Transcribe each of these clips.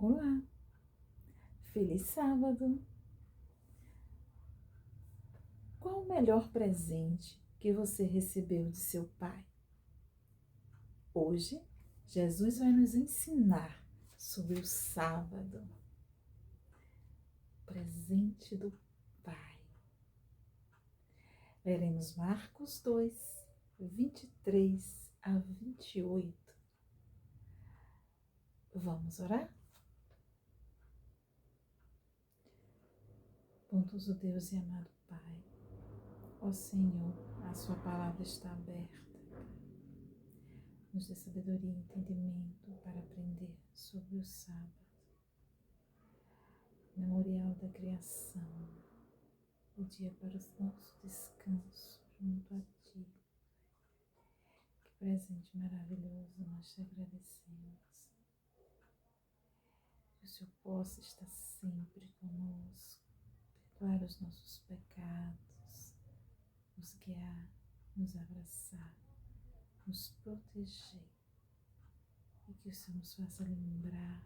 Olá, feliz sábado! Qual o melhor presente que você recebeu de seu pai? Hoje, Jesus vai nos ensinar sobre o sábado, presente do Pai. Leremos Marcos 2, 23 a 28. Vamos orar? Bondoso Deus e amado Pai, ó Senhor, a sua palavra está aberta. Nos dê sabedoria e entendimento para aprender sobre o sábado, memorial da criação, o dia para o nosso descanso junto a Ti. Que presente maravilhoso, nós te agradecemos. Que o Senhor possa estar sempre conosco, perdoar os nossos pecados, nos guiar, nos abraçar, nos proteger. E que o Senhor nos faça lembrar,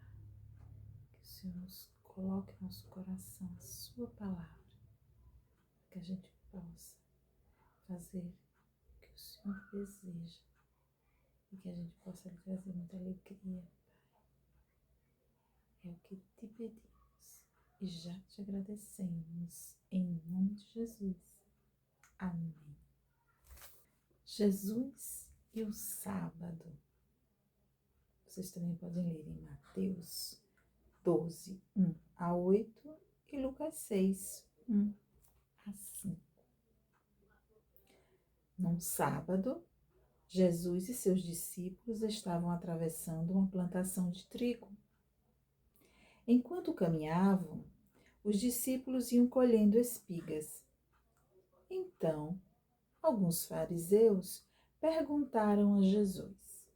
que o Senhor nos coloque em nosso coração a sua palavra, que a gente possa fazer o que o Senhor deseja e que a gente possa lhe trazer muita alegria, Pai. É o que te pedimos e já te agradecemos, em nome de Jesus. Amém. Jesus e o sábado. Vocês também podem ler em Mateus 12, 1 a 8 e Lucas 6, 1 a 5. Num sábado, Jesus e seus discípulos estavam atravessando uma plantação de trigo. Enquanto caminhavam, os discípulos iam colhendo espigas. Então, alguns fariseus perguntaram a Jesus: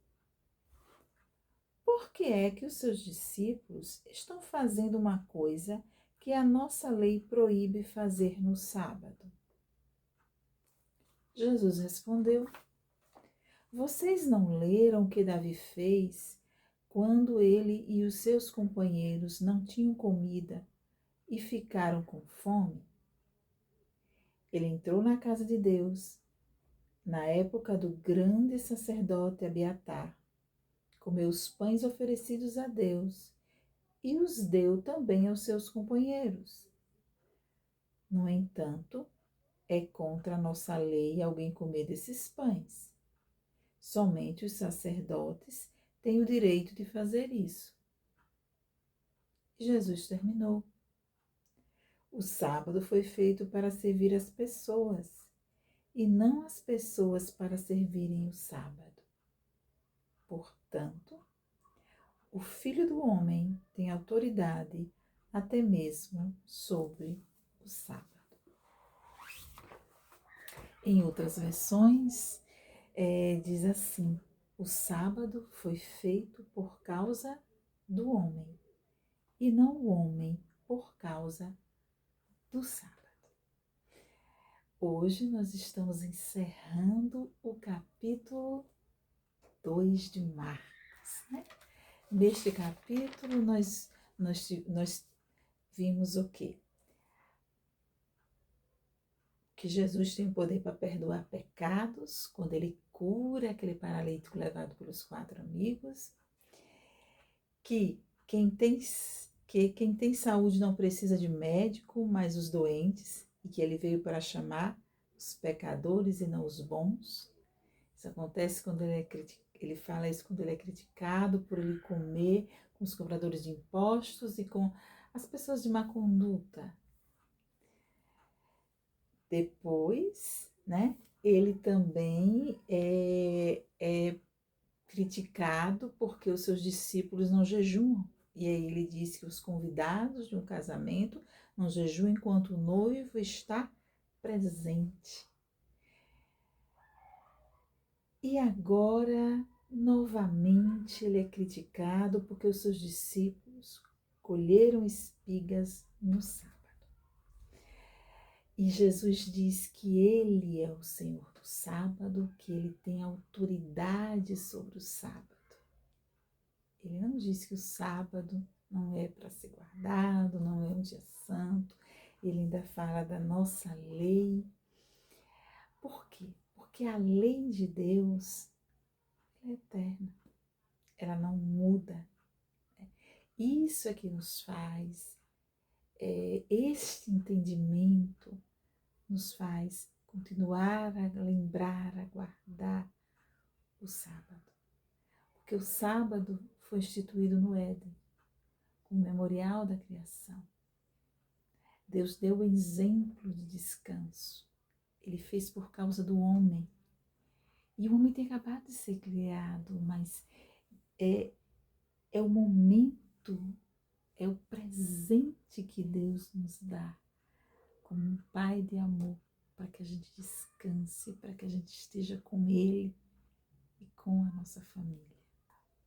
por que é que os seus discípulos estão fazendo uma coisa que a nossa lei proíbe fazer no sábado? Jesus respondeu: vocês não leram o que Davi fez quando ele e os seus companheiros não tinham comida e ficaram com fome? Ele entrou na casa de Deus, na época do grande sacerdote Abiatar, comeu os pães oferecidos a Deus e os deu também aos seus companheiros. No entanto, é contra a nossa lei alguém comer desses pães. Somente os sacerdotes têm o direito de fazer isso. Jesus terminou. O sábado foi feito para servir as pessoas, e não as pessoas para servirem o sábado. Portanto, o Filho do Homem tem autoridade até mesmo sobre o sábado. Em outras versões, diz assim: o sábado foi feito por causa do homem, e não o homem por causa do sábado. Hoje nós estamos encerrando o capítulo 2 de Marcos, né? Neste capítulo nós vimos o quê? Que Jesus tem poder para perdoar pecados, quando ele cura aquele paralítico levado pelos 4 amigos, que quem tem saúde não precisa de médico, mas os doentes, e que ele veio para chamar os pecadores e não os bons. Isso acontece quando ele fala isso quando ele é criticado por ele comer com os cobradores de impostos e com as pessoas de má conduta. Depois, né, ele também é criticado porque os seus discípulos não jejuam. E aí ele diz que os convidados de um casamento não jejuam enquanto o noivo está presente. E agora, novamente, ele é criticado porque os seus discípulos colheram espigas no sábado. E Jesus diz que ele é o Senhor do sábado, que ele tem autoridade sobre o sábado. Ele não diz que o sábado não é para ser guardado, não é um dia santo. Ele ainda fala da nossa lei. Por quê? Porque a lei de Deus é eterna, ela não muda. Isso é que nos faz, este entendimento nos faz continuar a lembrar, a guardar o sábado. Porque o sábado foi instituído no Éden, como memorial da criação. Deus deu o exemplo de descanso. Ele fez por causa do homem. E o homem tem acabado de ser criado, mas é o momento, é o presente que Deus nos dá como um pai de amor, para que a gente descanse, para que a gente esteja com Ele e com a nossa família.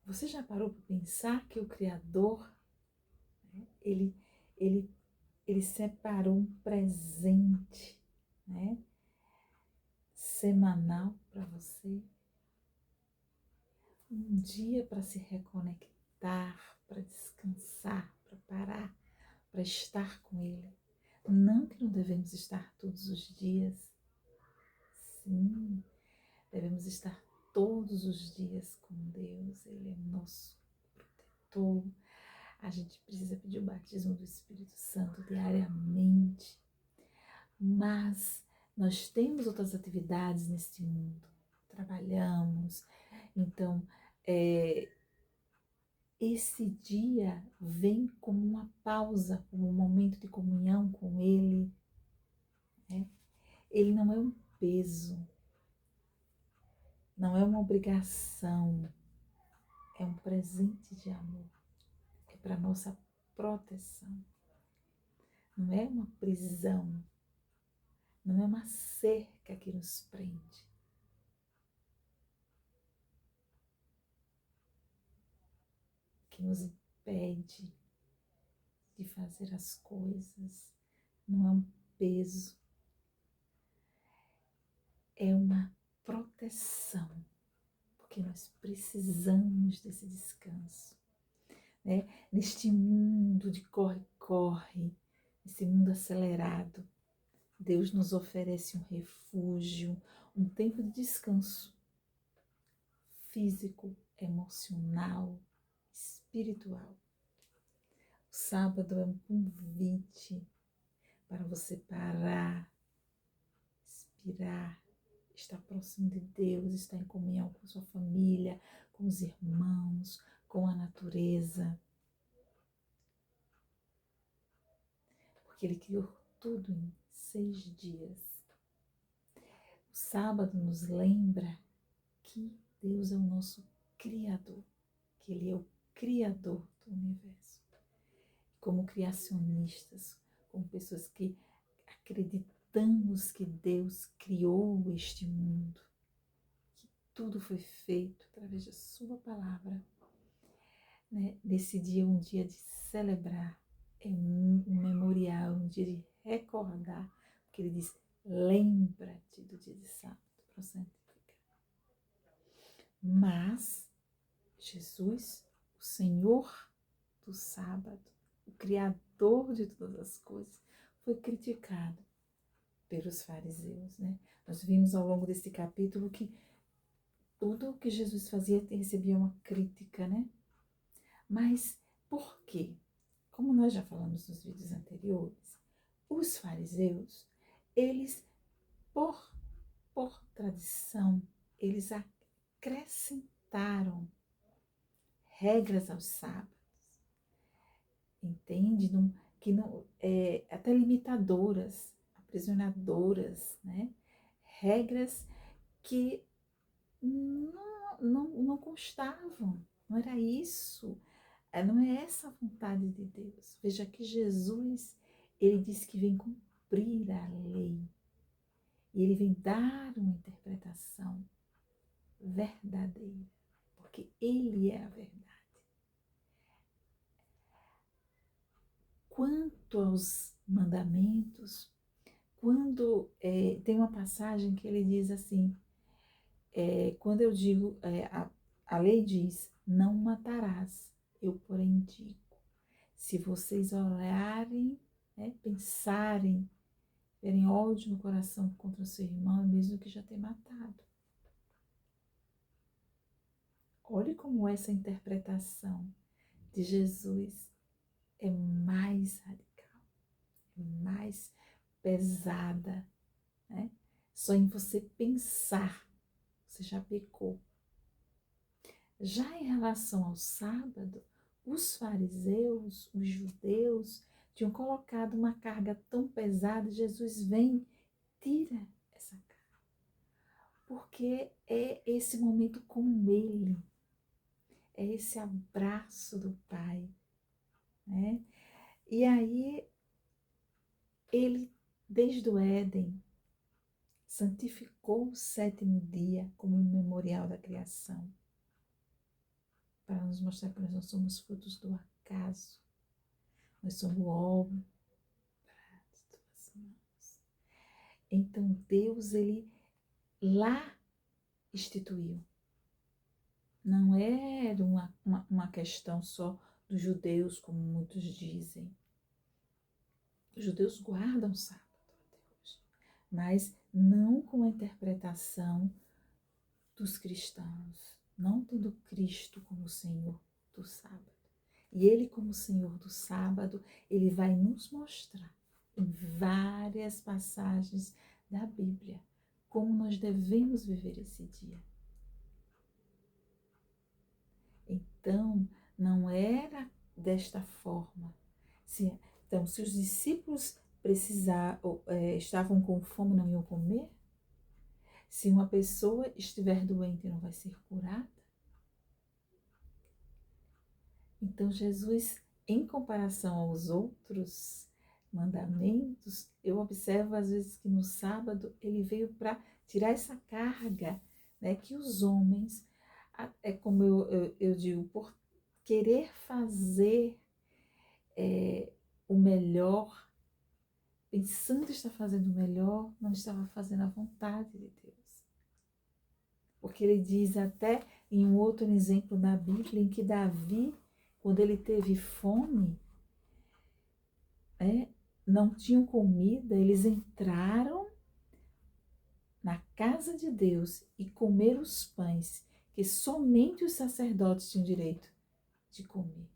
Você já parou para pensar que o Criador, né, ele separou um presente, né, semanal para você? Um dia para se reconectar, para descansar, para parar, para estar com Ele. Não que não devemos estar todos os dias. Sim, devemos estar todos os dias com Deus. Ele é nosso protetor. A gente precisa pedir o batismo do Espírito Santo diariamente. Mas nós temos outras atividades neste mundo. Trabalhamos. Então, esse dia vem como uma pausa, como um momento de comunhão com Ele. Né? Ele não é um peso, não é uma obrigação, é um presente de amor, é para nossa proteção. Não é uma prisão, não é uma cerca que nos prende. Que nos impede de fazer as coisas, não é um peso, é uma proteção, porque nós precisamos desse descanso, né? Neste mundo de corre-corre, nesse mundo acelerado, Deus nos oferece um refúgio, um tempo de descanso físico, emocional, espiritual. O sábado é um convite para você parar, respirar, estar próximo de Deus, estar em comunhão com sua família, com os irmãos, com a natureza. Porque Ele criou tudo em 6 dias. O sábado nos lembra que Deus é o nosso Criador, que Ele é o Criador do universo. Como criacionistas, como pessoas que acreditamos que Deus criou este mundo, que tudo foi feito através da sua palavra. Né? Nesse dia é um dia de celebrar, é um memorial, um dia de recordar, porque Ele diz, lembra-te do dia de sábado para santificar. Mas Jesus, o Senhor do sábado, o Criador de todas as coisas, foi criticado pelos fariseus, né? Nós vimos ao longo desse capítulo que tudo o que Jesus fazia recebia uma crítica, né? Mas por quê? Como nós já falamos nos vídeos anteriores, os fariseus, eles, por tradição, eles acrescentaram regras aos sábados. Entende? Que não, até limitadoras, aprisionadoras, né? Regras que não constavam, não era isso, não é essa a vontade de Deus. Veja que Jesus, ele diz que vem cumprir a lei, e ele vem dar uma interpretação verdadeira, porque ele é a verdade. Quanto aos mandamentos, quando tem uma passagem que ele diz assim, quando eu digo, a lei diz, não matarás, eu porém digo. Se vocês orarem, né, pensarem, terem ódio no coração contra o seu irmão, é mesmo que já ter matado. Olhe como essa interpretação de Jesus é mais radical, é mais pesada, né? Só em você pensar, você já pecou. Já em relação ao sábado, os fariseus, os judeus, tinham colocado uma carga tão pesada, Jesus vem, tira essa carga. Porque é esse momento com ele, é esse abraço do Pai, né? E aí, ele, desde o Éden, santificou o sétimo dia como um memorial da criação, para nos mostrar que nós não somos frutos do acaso, nós somos obra de tuas mãos. Então Deus, ele lá instituiu. Não era uma questão só dos judeus, como muitos dizem. Os judeus guardam o sábado até hoje, mas não com a interpretação dos cristãos, não tendo Cristo como Senhor do sábado. E Ele, como Senhor do sábado, Ele vai nos mostrar em várias passagens da Bíblia como nós devemos viver esse dia. Então, não era desta forma. Então, se os discípulos estavam com fome e não iam comer, se uma pessoa estiver doente e não vai ser curada, então Jesus, em comparação aos outros mandamentos, eu observo às vezes que no sábado ele veio para tirar essa carga, né, que os homens, é como eu digo, por querer fazer o melhor, pensando estar fazendo o melhor, não estava fazendo a vontade de Deus. Porque ele diz até em um outro exemplo na Bíblia, em que Davi, quando ele teve fome, não tinham comida, eles entraram na casa de Deus e comeram os pães que somente os sacerdotes tinham direito de comer.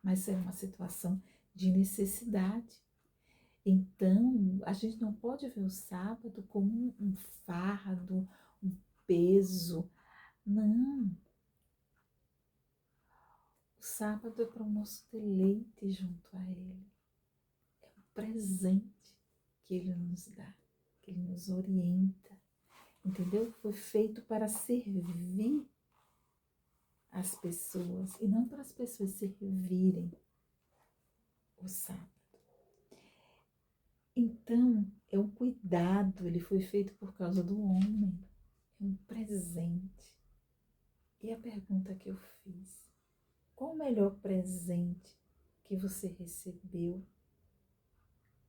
Mas era uma situação de necessidade. Então, a gente não pode ver o sábado como um fardo, um peso. Não. O sábado é para o nosso deleite junto a Ele. É um presente que Ele nos dá, que Ele nos orienta. Entendeu? Foi feito para servir as pessoas e não para as pessoas servirem o sábado. Então, é um cuidado, ele foi feito por causa do homem, é um presente. E a pergunta que eu fiz, qual o melhor presente que você recebeu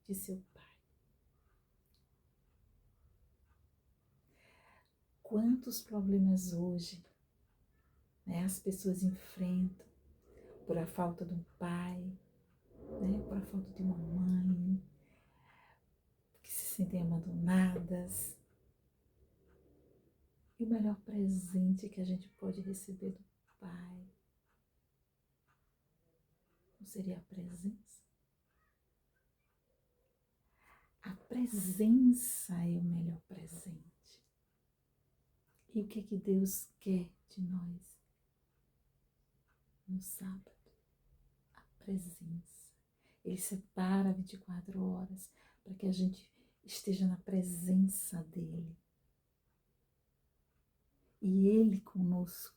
de seu pai? Quantos problemas hoje, né, as pessoas enfrentam por a falta de um pai, né, por a falta de uma mãe, que se sentem abandonadas. E o melhor presente que a gente pode receber do Pai não seria a presença? A presença é o melhor presente. E o que Deus quer de nós no sábado? A presença. Ele separa 24 horas para que a gente esteja na presença dele. E ele conosco,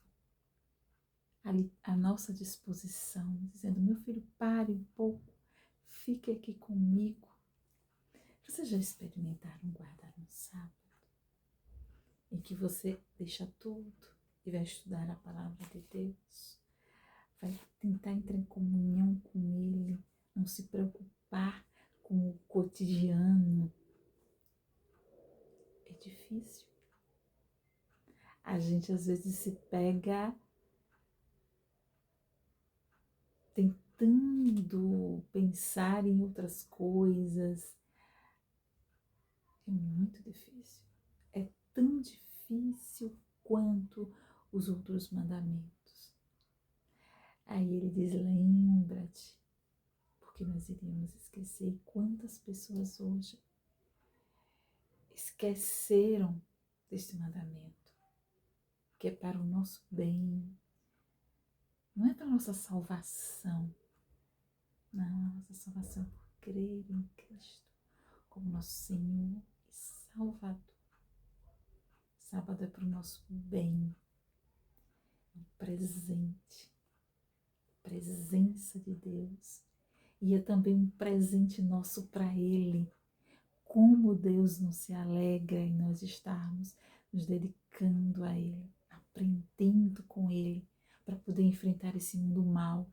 ali à nossa disposição, dizendo: meu filho, pare um pouco, fique aqui comigo. Vocês já experimentaram guardar um sábado em que você deixa tudo e vai estudar a palavra de Deus? Vai tentar entrar em comunhão com Ele, não se preocupar com o cotidiano. É difícil. A gente às vezes se pega tentando pensar em outras coisas. É muito difícil. É tão difícil quanto os outros mandamentos. Aí ele diz: lembra-te, porque nós iríamos esquecer. E quantas pessoas hoje esqueceram deste mandamento, que é para o nosso bem, não é para a nossa salvação. Não, a nossa salvação é por crer em Cristo como nosso Senhor e Salvador. Sábado é para o nosso bem, é um presente, presença de Deus. E é também um presente nosso para Ele. Como Deus não se alegra em nós estarmos nos dedicando a Ele, aprendendo com Ele, para poder enfrentar esse mundo mal.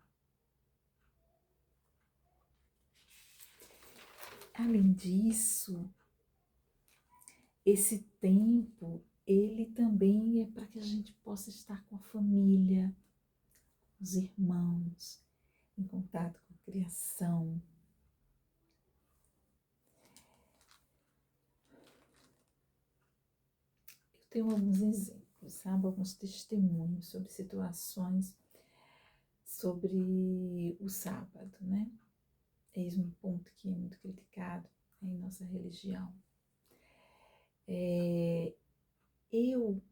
Além disso, esse tempo, ele também é para que a gente possa estar com a família, os irmãos, em contato com a criação. Eu tenho alguns exemplos, sabe? Alguns testemunhos sobre situações sobre o sábado, né? Eis um ponto que é muito criticado em nossa religião. Eu,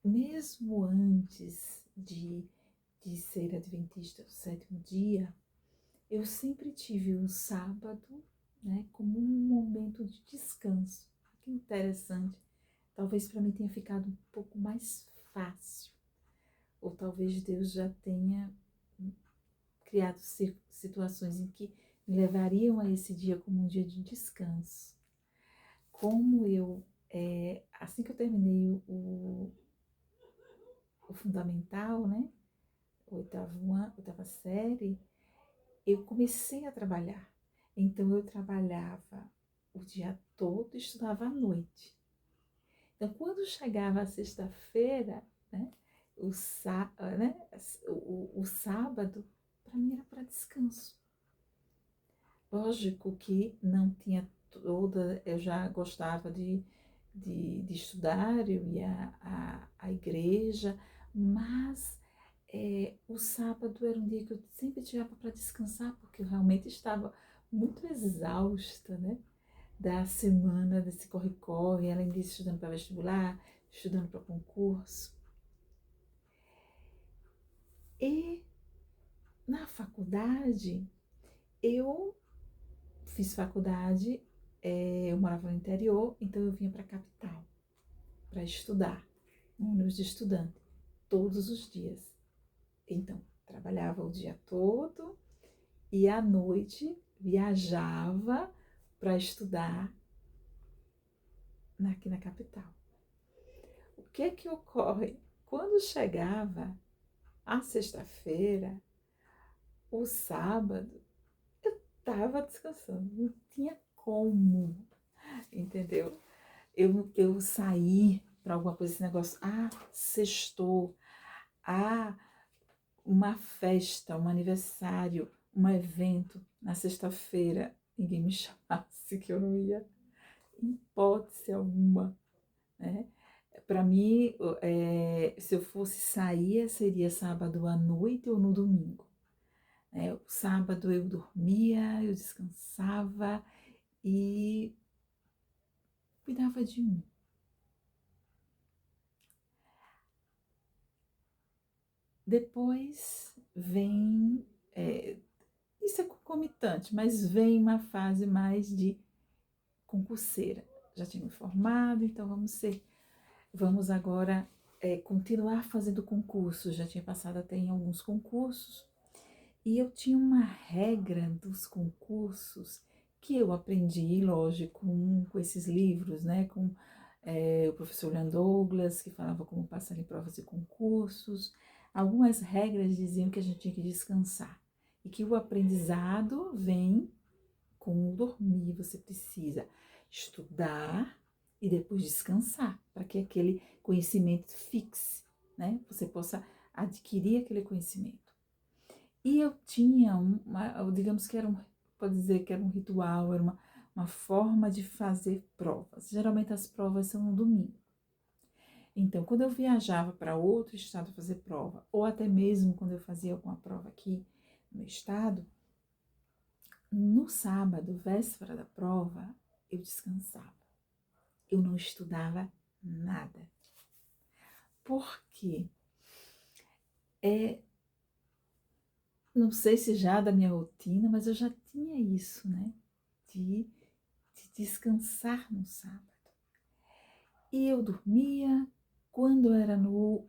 mesmo antes de ser adventista do sétimo dia, eu sempre tive o sábado, né, como um momento de descanso. Que interessante. Talvez para mim tenha ficado um pouco mais fácil. Ou talvez Deus já tenha criado situações em que me levariam a esse dia como um dia de descanso. Como eu, assim que eu terminei o fundamental, né, oitava série, eu comecei a trabalhar. Então eu trabalhava o dia todo e estudava à noite. Então quando chegava a sexta-feira, né, o sábado, para mim era para descanso. Lógico que não tinha toda, eu já gostava de estudar, eu ia à igreja, mas o sábado era um dia que eu sempre tirava para descansar, porque eu realmente estava muito exausta, né? Da semana, desse corre-corre, além disso, estudando para vestibular, estudando para concurso. E na faculdade, eu fiz faculdade, eu morava no interior, então eu vinha para a capital para estudar, no ônibus de estudante, todos os dias. Então, trabalhava o dia todo e à noite viajava para estudar aqui na capital. O que é que ocorre? Quando chegava a sexta-feira, o sábado, eu estava descansando, não tinha como, entendeu? Eu saí para alguma coisa, esse negócio, sextou, uma festa, um aniversário, um evento na sexta-feira, ninguém me chamasse que eu não ia, em hipótese alguma, né? Para mim, se eu fosse sair, seria sábado à noite ou no domingo. O sábado eu dormia, eu descansava e cuidava de mim. Depois vem, isso é concomitante, mas vem uma fase mais de concurseira. Já tinha me formado, então vamos agora continuar fazendo concursos. Já tinha passado até em alguns concursos. E eu tinha uma regra dos concursos que eu aprendi, lógico, com esses livros, né? Com o professor Leon Douglas, que falava como passar em provas e concursos. Algumas regras diziam que a gente tinha que descansar e que o aprendizado vem com o dormir. Você precisa estudar e depois descansar, para que aquele conhecimento fixe, né? Você possa adquirir aquele conhecimento. E eu tinha digamos que era pode dizer que era um ritual, era uma forma de fazer provas. Geralmente as provas são no domingo. Então, quando eu viajava para outro estado fazer prova, ou até mesmo quando eu fazia alguma prova aqui no meu estado, no sábado, véspera da prova, eu descansava. Eu não estudava nada. Por quê? Não sei se já da minha rotina, mas eu já tinha isso, né? De descansar no sábado. E eu dormia quando era no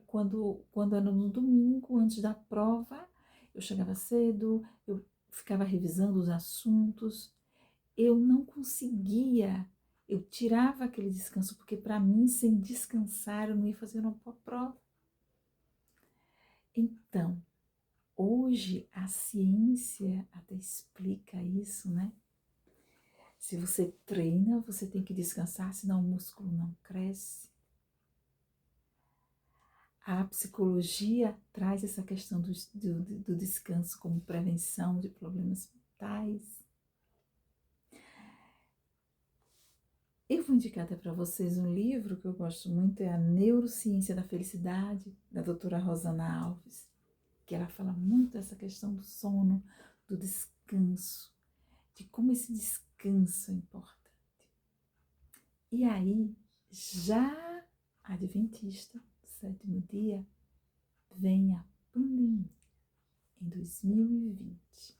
domingo, antes da prova, eu chegava cedo, eu ficava revisando os assuntos, eu não conseguia, eu tirava aquele descanso, porque para mim, sem descansar, eu não ia fazer uma boa prova. Então, hoje a ciência até explica isso, né? Se você treina, você tem que descansar, senão o músculo não cresce. A psicologia traz essa questão do descanso como prevenção de problemas mentais. Eu vou indicar até para vocês um livro que eu gosto muito, é A Neurociência da Felicidade, da doutora Rosana Alves, que ela fala muito dessa questão do sono, do descanso, de como esse descanso é importante. E aí, já adventista, sétimo dia, vem a pandemia em 2020.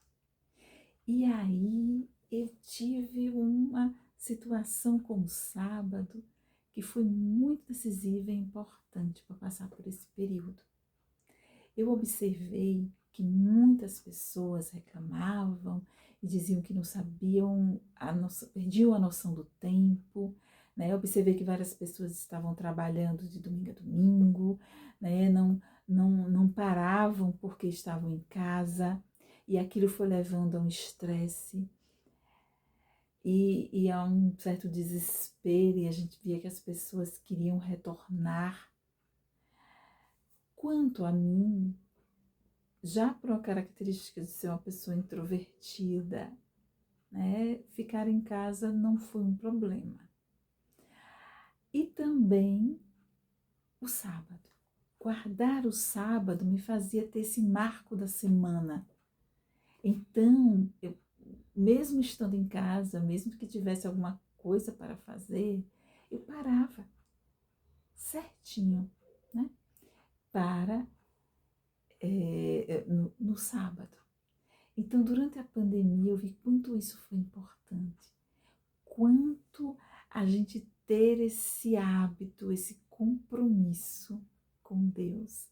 E aí eu tive uma situação com o sábado que foi muito decisiva e importante para passar por esse período. Eu observei que muitas pessoas reclamavam e diziam que não sabiam, perdiam a noção do tempo, né? Eu observei que várias pessoas estavam trabalhando de domingo a domingo, né? Não paravam porque estavam em casa, e aquilo foi levando a um estresse e a um certo desespero, e a gente via que as pessoas queriam retornar. Quanto a mim, já por uma característica de ser uma pessoa introvertida, né, ficar em casa não foi um problema. E também o sábado. Guardar o sábado me fazia ter esse marco da semana. Então, eu, mesmo estando em casa, mesmo que tivesse alguma coisa para fazer, eu parava certinho, né, para no sábado. Então, durante a pandemia, eu vi quanto isso foi importante, quanto a gente ter esse hábito, esse compromisso com Deus,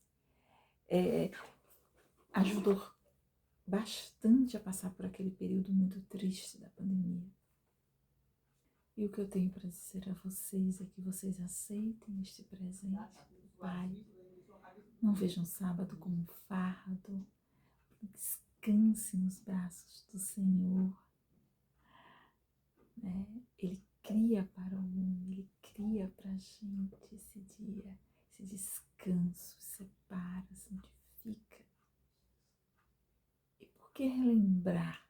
ajudou bastante a passar por aquele período muito triste da pandemia. E o que eu tenho para dizer a vocês é que vocês aceitem este presente, Pai. Não vejam o sábado como um fardo, descanse nos braços do Senhor. Né? Ele cria para o mundo, Ele cria para a gente esse dia, esse descanso, separa, santifica. E por que relembrar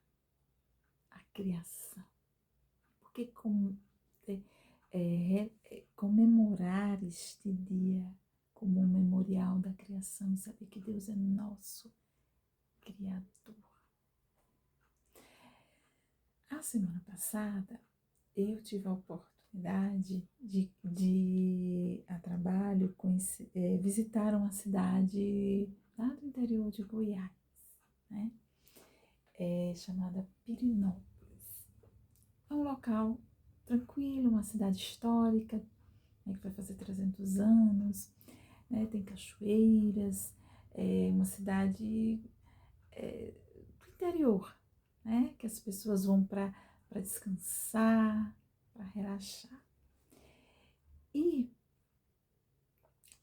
a criação? Por que comemorar este dia como um memorial da criação e saber que Deus é nosso Criador? A semana passada, eu tive a oportunidade de a trabalho, visitar uma cidade lá do interior de Goiás, né? Chamada Pirenópolis. É um local tranquilo, uma cidade histórica, né, que vai fazer 300 anos, né? Tem cachoeiras, uma cidade do interior, né? Que as pessoas vão para descansar, para relaxar. E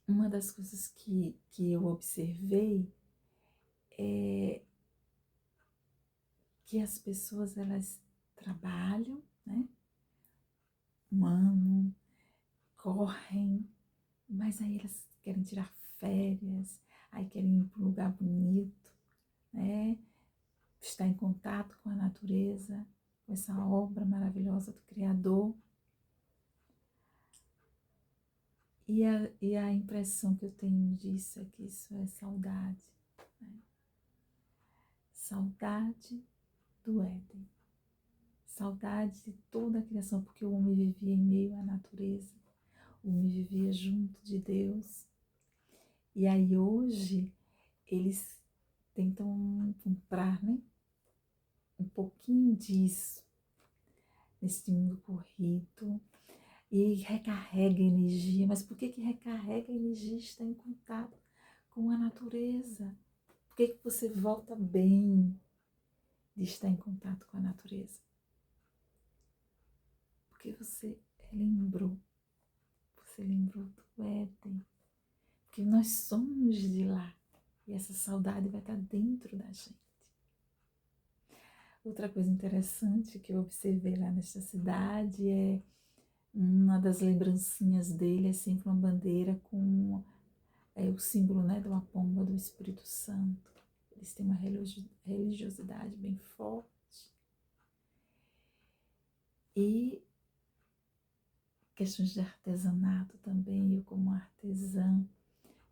uma das coisas que eu observei é que as pessoas, elas trabalham, né? Um ano, correm, mas aí elas querem tirar férias, aí querem ir para um lugar bonito, né? Estar em contato com a natureza, com essa obra maravilhosa do Criador. E a impressão que eu tenho disso é que isso é saudade, né? Saudade do Éden. Saudade de toda a criação, porque o homem vivia em meio à natureza, o homem vivia junto de Deus. E aí hoje eles tentam comprar, né, um pouquinho disso nesse mundo corrido e recarrega energia. Mas por que recarrega energia estar em contato com a natureza? Por que você volta bem de estar em contato com a natureza? Porque você lembrou do Éden, porque nós somos de lá e essa saudade vai estar dentro da gente. Outra coisa interessante que eu observei lá nesta cidade é uma das lembrancinhas dele é sempre uma bandeira com o símbolo, né, de uma pomba do Espírito Santo. Eles têm uma religiosidade bem forte. E questões de artesanato também, eu como artesã,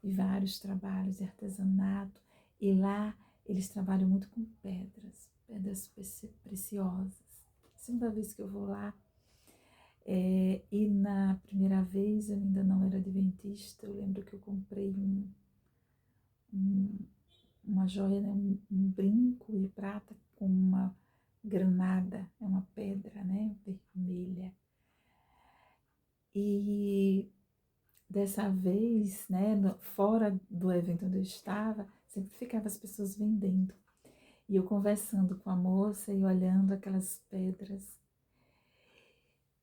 e vários trabalhos de artesanato. E lá eles trabalham muito com pedras preciosas. Segunda vez que eu vou lá, e na primeira vez eu ainda não era adventista, eu lembro que eu comprei uma joia, né, um brinco de prata com uma granada, é uma pedra, né, vermelha. E dessa vez, né, fora do evento onde eu estava, sempre ficava as pessoas vendendo. E eu conversando com a moça e olhando aquelas pedras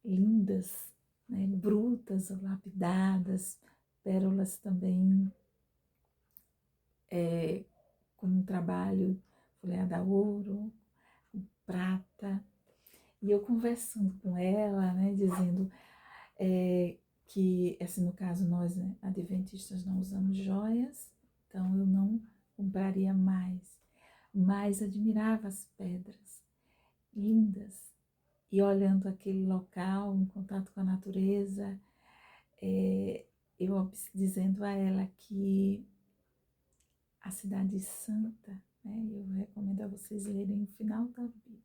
lindas, né, brutas, lapidadas, pérolas também, com um trabalho folheado a ouro, prata. E eu conversando com ela, né, dizendo que, assim, no caso, nós, né, adventistas, não usamos joias, então eu não compraria mais. Mas admirava as pedras lindas. E olhando aquele local, em contato com a natureza, eu dizendo a ela que a Cidade Santa, né, eu recomendo a vocês lerem o final da Bíblia.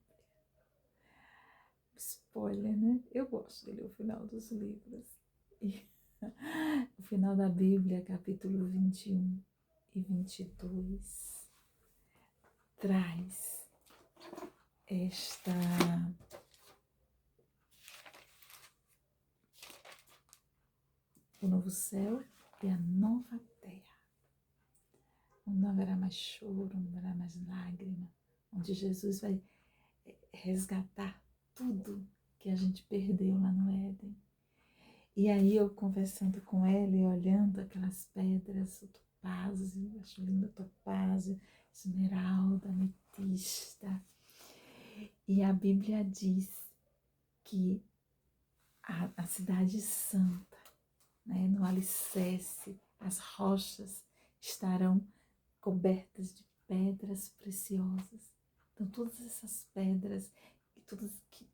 Spoiler, né? Eu gosto de ler o final dos livros. E o final da Bíblia, capítulo 21 e 22, traz o novo céu e a nova terra, onde não haverá mais choro, não haverá mais lágrima, onde Jesus vai resgatar tudo que a gente perdeu lá no Éden. E aí eu conversando com ela e olhando aquelas pedras, o topázio, acho lindo o topázio, esmeralda, ametista. E a Bíblia diz que a cidade santa, né, no alicerce, as rochas estarão cobertas de pedras preciosas. Então todas essas pedras, todas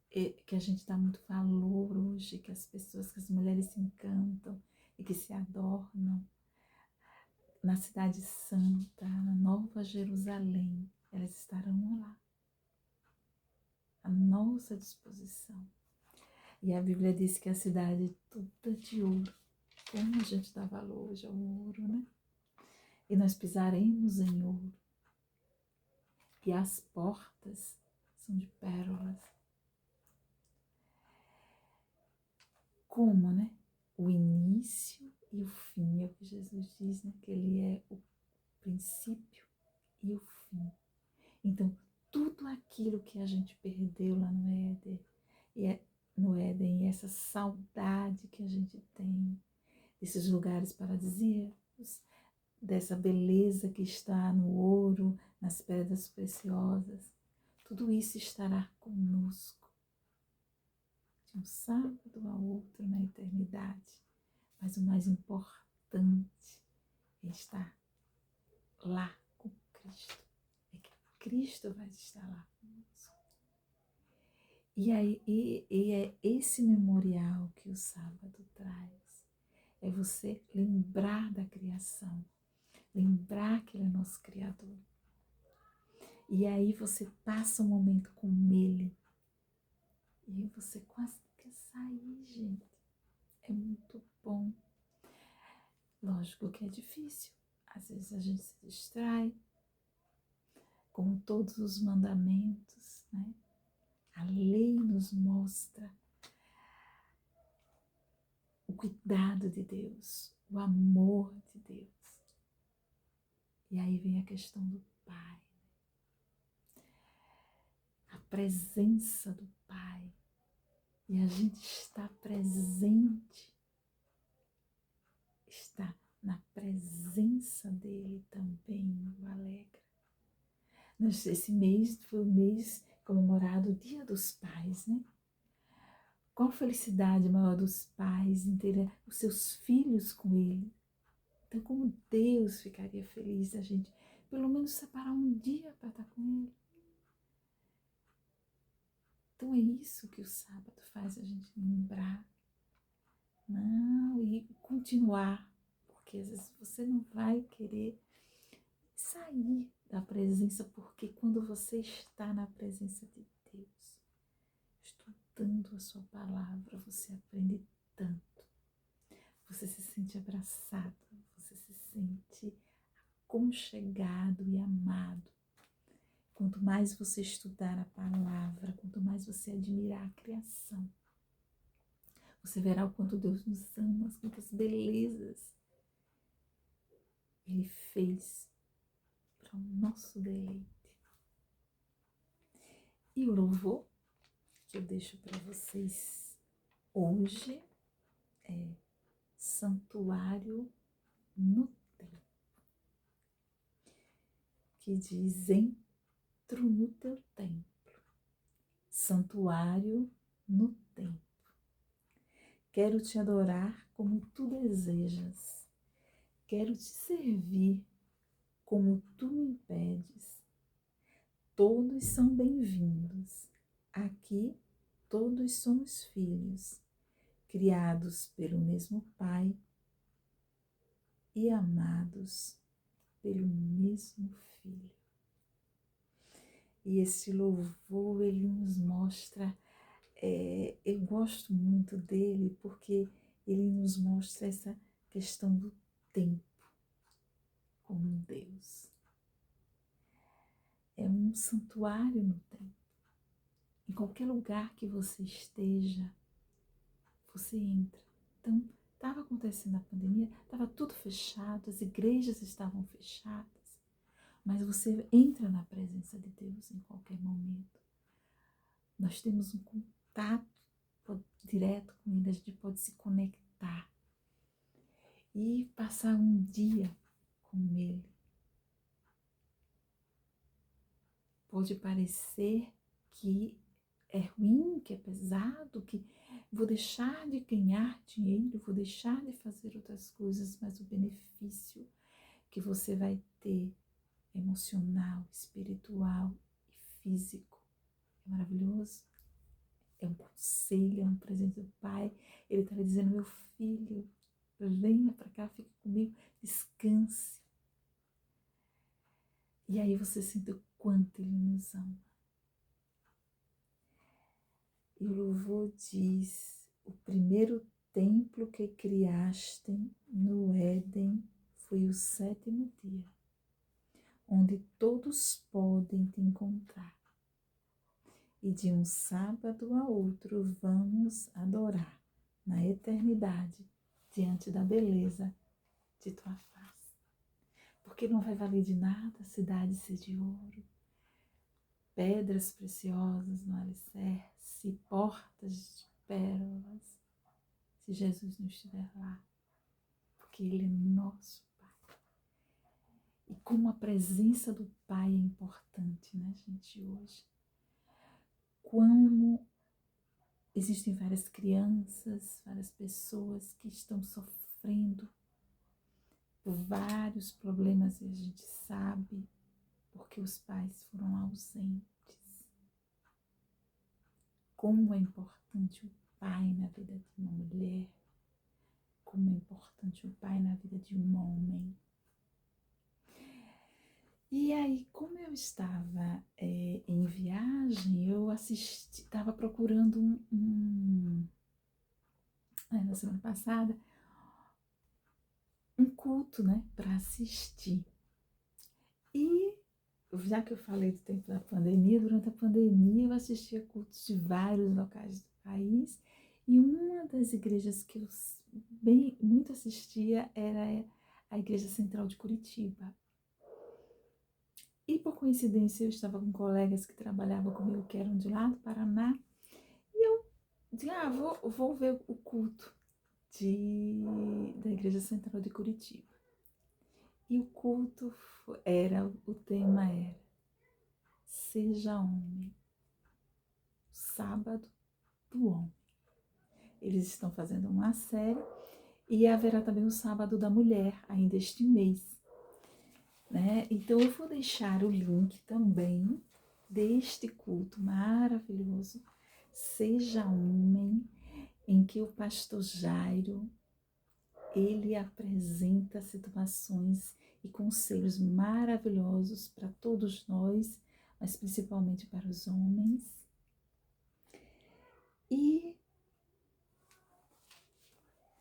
que a gente dá muito valor hoje, que as pessoas, que as mulheres se encantam e que se adornam, na Cidade Santa, na Nova Jerusalém, elas estarão lá, à nossa disposição. E a Bíblia diz que a cidade é toda de ouro. Como a gente dá valor hoje ao ouro, né? E nós pisaremos em ouro. E as portas são de pérolas. Como, né? O início e o fim, é o que Jesus diz, né? Que ele é o princípio e o fim. Então, tudo aquilo que a gente perdeu lá no Éden, e essa saudade que a gente tem desses lugares paradisíacos, dessa beleza que está no ouro, nas pedras preciosas, tudo isso estará conosco de um sábado ao outro na eternidade. Mas o mais importante é estar lá com Cristo, é que Cristo vai estar lá conosco. E é esse memorial que o sábado traz. É você lembrar da criação, lembrar que Ele é nosso Criador. E aí você passa um momento com Ele. E você quase quer sair, gente. É muito bom. Lógico que é difícil. Às vezes a gente se distrai. Como todos os mandamentos, né? A lei nos mostra o cuidado de Deus, o amor de Deus. E aí vem a questão do Pai. A presença do Pai. E a gente está presente. Está na presença dele também, o alegra. Esse mês foi o mês comemorado o Dia dos Pais, né? Qual felicidade maior dos pais em ter os seus filhos com ele? Então, como Deus ficaria feliz da gente, pelo menos separar um dia para estar com ele? Então, é isso que o sábado faz a gente lembrar. Não, e continuar, porque às vezes você não vai querer sair da presença, porque quando você está na presença de Deus, estudando a sua palavra, você aprende tanto. Você se sente abraçado, você se sente aconchegado e amado. Quanto mais você estudar a palavra, quanto mais você admirar a criação, você verá o quanto Deus nos ama, as quantas belezas Ele fez para o nosso deleite. E o louvor que eu deixo para vocês hoje é Santuário no Templo, que diz: entro no teu templo, santuário no templo. Quero te adorar como tu desejas, quero te servir como tu me pedes. Todos são bem-vindos, aqui todos somos filhos, criados pelo mesmo Pai e amados pelo mesmo Filho. E esse louvor, ele nos mostra, eu gosto muito dele porque ele nos mostra essa questão do tempo como Deus. É um santuário no tempo. Em qualquer lugar que você esteja, você entra. Então, estava acontecendo a pandemia, estava tudo fechado, as igrejas estavam fechadas, mas você entra na presença de Deus em qualquer momento. Nós temos um contato direto com Ele, a gente pode se conectar e passar um dia com Ele. Pode parecer que é ruim, que é pesado, que vou deixar de ganhar dinheiro, vou deixar de fazer outras coisas, mas o benefício que você vai ter emocional, espiritual e físico é maravilhoso. É um conselho, é um presente do Pai. Ele está lhe dizendo: meu filho, venha para cá, fique comigo, descanse. E aí você sente o quanto Ele nos ama. E o louvor diz: o primeiro templo que criaste no Éden foi o 7º dia, onde todos podem te encontrar. E de um sábado a outro vamos adorar na eternidade diante da beleza de tua face. Porque não vai valer de nada a cidade ser de ouro, pedras preciosas no alicerce, portas de pérolas, se Jesus não estiver lá, porque Ele é nosso Pai. E como a presença do Pai é importante, né, gente, hoje. Como existem várias crianças, várias pessoas que estão sofrendo por vários problemas, e a gente sabe, porque os pais foram ausentes. Como é importante o pai na vida de uma mulher, como é importante o pai na vida de um homem. E aí, como eu estava em viagem, eu estava procurando na semana passada, um culto, né, para assistir. E já que eu falei do tempo da pandemia, durante a pandemia eu assistia cultos de vários locais do país, e uma das igrejas que eu muito assistia era a Igreja Central de Curitiba. E por coincidência eu estava com colegas que trabalhavam comigo, que eram de lá do Paraná, e eu disse, vou ver o culto da Igreja Central de Curitiba. E o culto o tema era Seja Homem, Sábado do Homem. Eles estão fazendo uma série e haverá também o Sábado da Mulher, ainda este mês. Né? Então eu vou deixar o link também deste culto maravilhoso, Seja Homem, em que o pastor Jairo, ele apresenta situações e conselhos maravilhosos para todos nós, mas principalmente para os homens. E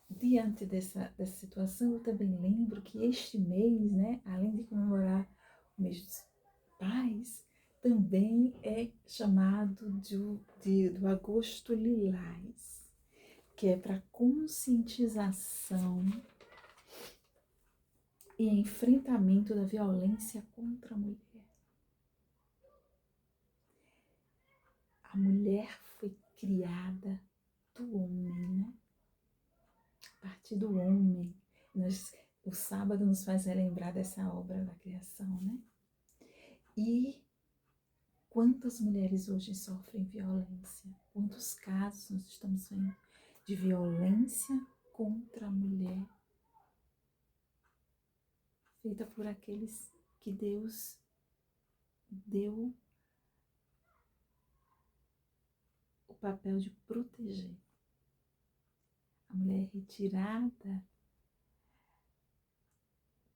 diante dessa situação, eu também lembro que este mês, né, além de comemorar o mês dos pais, também é chamado do Agosto Lilás, que é para conscientização e enfrentamento da violência contra a mulher. A mulher foi criada do homem, né? A partir do homem. O sábado nos faz relembrar dessa obra da criação, né? E quantas mulheres hoje sofrem violência? Quantos casos nós estamos vendo de violência contra a mulher feita por aqueles que Deus deu o papel de proteger. A mulher é retirada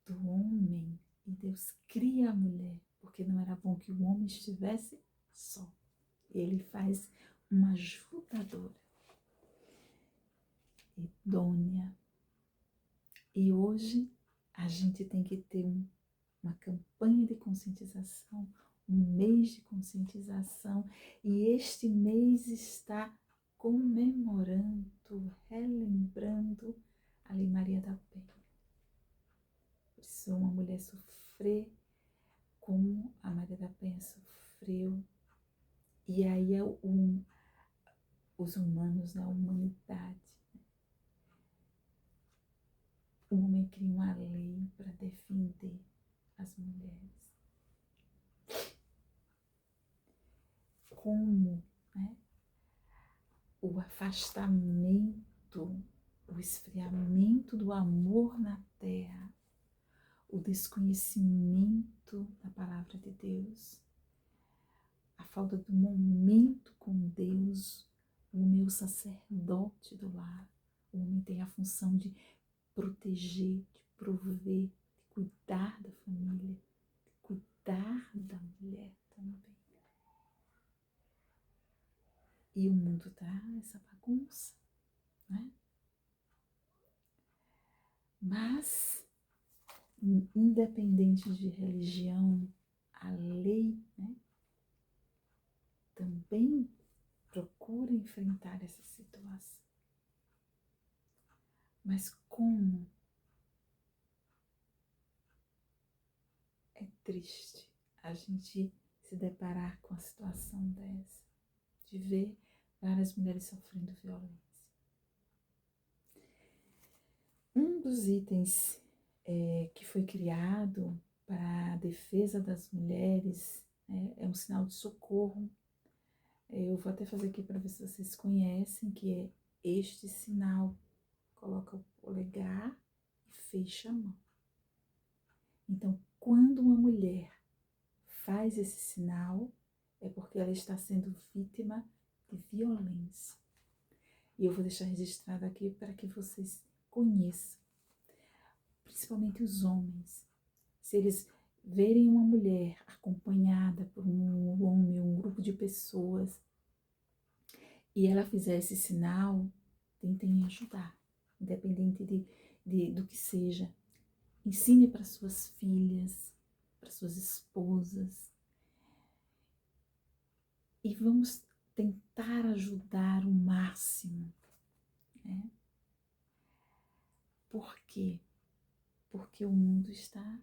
do homem e Deus cria a mulher, porque não era bom que o homem estivesse só. Ele faz uma ajudadora, idônea. E hoje a gente tem que ter uma campanha de conscientização, um mês de conscientização, e este mês está comemorando, relembrando a Lei Maria da Penha. Precisou uma mulher sofrer como a Maria da Penha sofreu, e aí os humanos, a humanidade, o homem cria uma lei para defender as mulheres. Como, né, o afastamento, o esfriamento do amor na terra, o desconhecimento da palavra de Deus, a falta do momento com Deus, o meu sacerdote do lar. O homem tem a função de proteger, de prover, de cuidar da família, de cuidar da mulher também. E o mundo tá essa bagunça, né? Mas, independente de religião, a lei, né, também procura enfrentar essa situação. Mas como é triste a gente se deparar com a situação dessa, de ver várias mulheres sofrendo violência. Um dos itens que foi criado para a defesa das mulheres é um sinal de socorro. Eu vou até fazer aqui para ver se vocês conhecem, que é este sinal. Coloca o polegar e fecha a mão. Então, quando uma mulher faz esse sinal é porque ela está sendo vítima de violência. E eu vou deixar registrado aqui para que vocês conheçam, principalmente os homens. Se eles verem uma mulher acompanhada por um homem, um grupo de pessoas, e ela fizer esse sinal, tentem ajudar, independente do que seja. Ensine para suas filhas, para suas esposas. E vamos tentar ajudar o máximo, né? Por quê? Porque o mundo está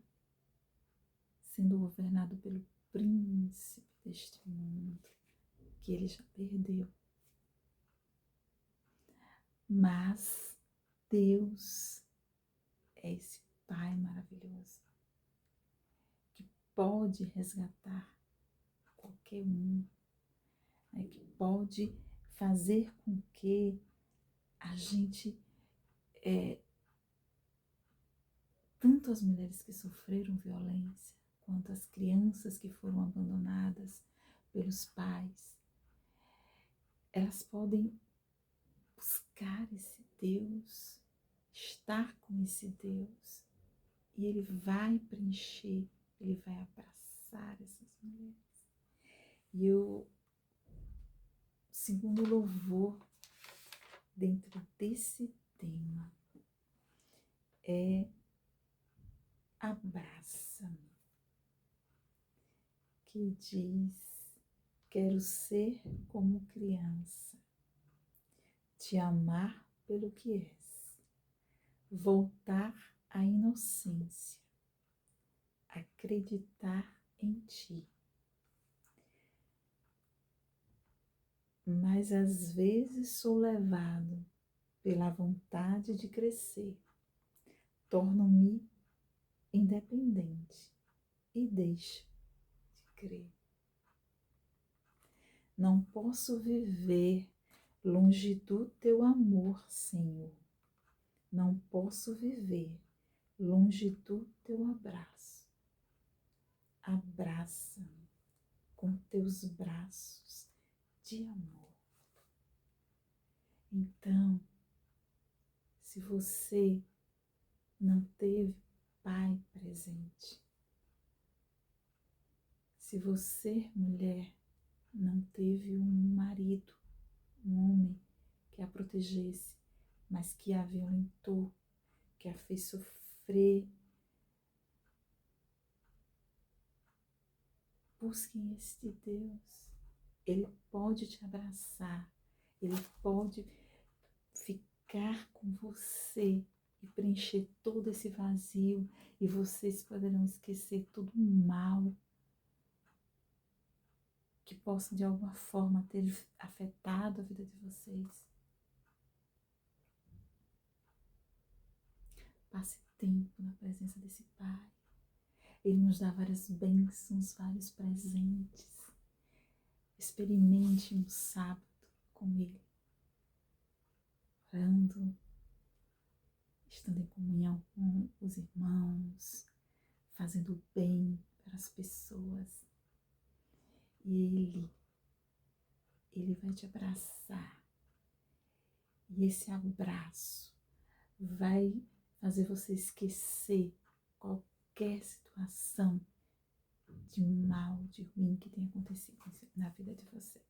sendo governado pelo príncipe deste mundo, que ele já perdeu. Mas Deus é esse Pai maravilhoso que pode resgatar qualquer um, né, que pode fazer com que a gente, tanto as mulheres que sofreram violência, quanto as crianças que foram abandonadas pelos pais, elas podem buscar esse Deus, estar com esse Deus, e Ele vai preencher, Ele vai abraçar essas mulheres. E o segundo louvor dentro desse tema é Abraça-me, que diz: quero ser como criança, te amar pelo que és, voltar à inocência, acreditar em ti. Mas às vezes sou levado pela vontade de crescer, torno-me independente e deixo de crer. Não posso viver longe do teu amor, Senhor. Não posso viver longe do teu abraço. Abraça-me com teus braços de amor. Então, se você não teve pai presente, se você, mulher, não teve um marido, um homem que a protegesse, mas que a violentou, que a fez sofrer, busquem este Deus. Ele pode te abraçar, Ele pode ficar com você e preencher todo esse vazio, e vocês poderão esquecer todo o mal que possa de alguma forma ter afetado a vida de vocês. Passe tempo na presença desse Pai. Ele nos dá várias bênçãos, vários presentes. Experimente um sábado com Ele, orando, estando em comunhão com os irmãos, fazendo bem para as pessoas. E Ele vai te abraçar. E esse abraço vai fazer você esquecer qualquer situação de mal, de ruim que tenha acontecido na vida de você.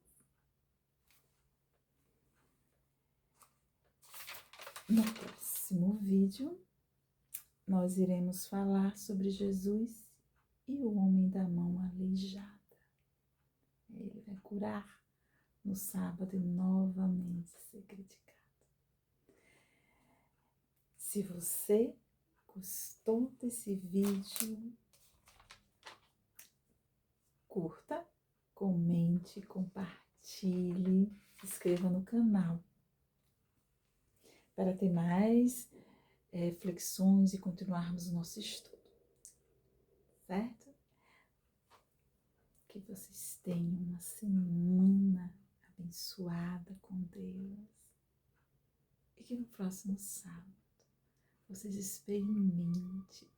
No próximo vídeo, nós iremos falar sobre Jesus e o homem da mão aleijada. Ele vai curar no sábado e novamente ser criticado. Se você gostou desse vídeo, curta, comente, compartilhe, se inscreva no canal para ter mais reflexões e continuarmos o nosso estudo, certo? Que vocês tenham uma semana abençoada com Deus e que no próximo sábado vocês experimentem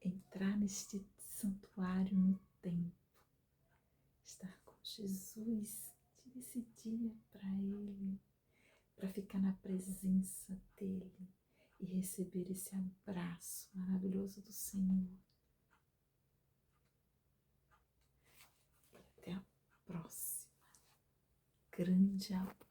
entrar neste santuário no tempo. Estar com Jesus, tire esse dia para Ele, para ficar na presença dEle e receber esse abraço maravilhoso do Senhor. E até a próxima. Grande abraço.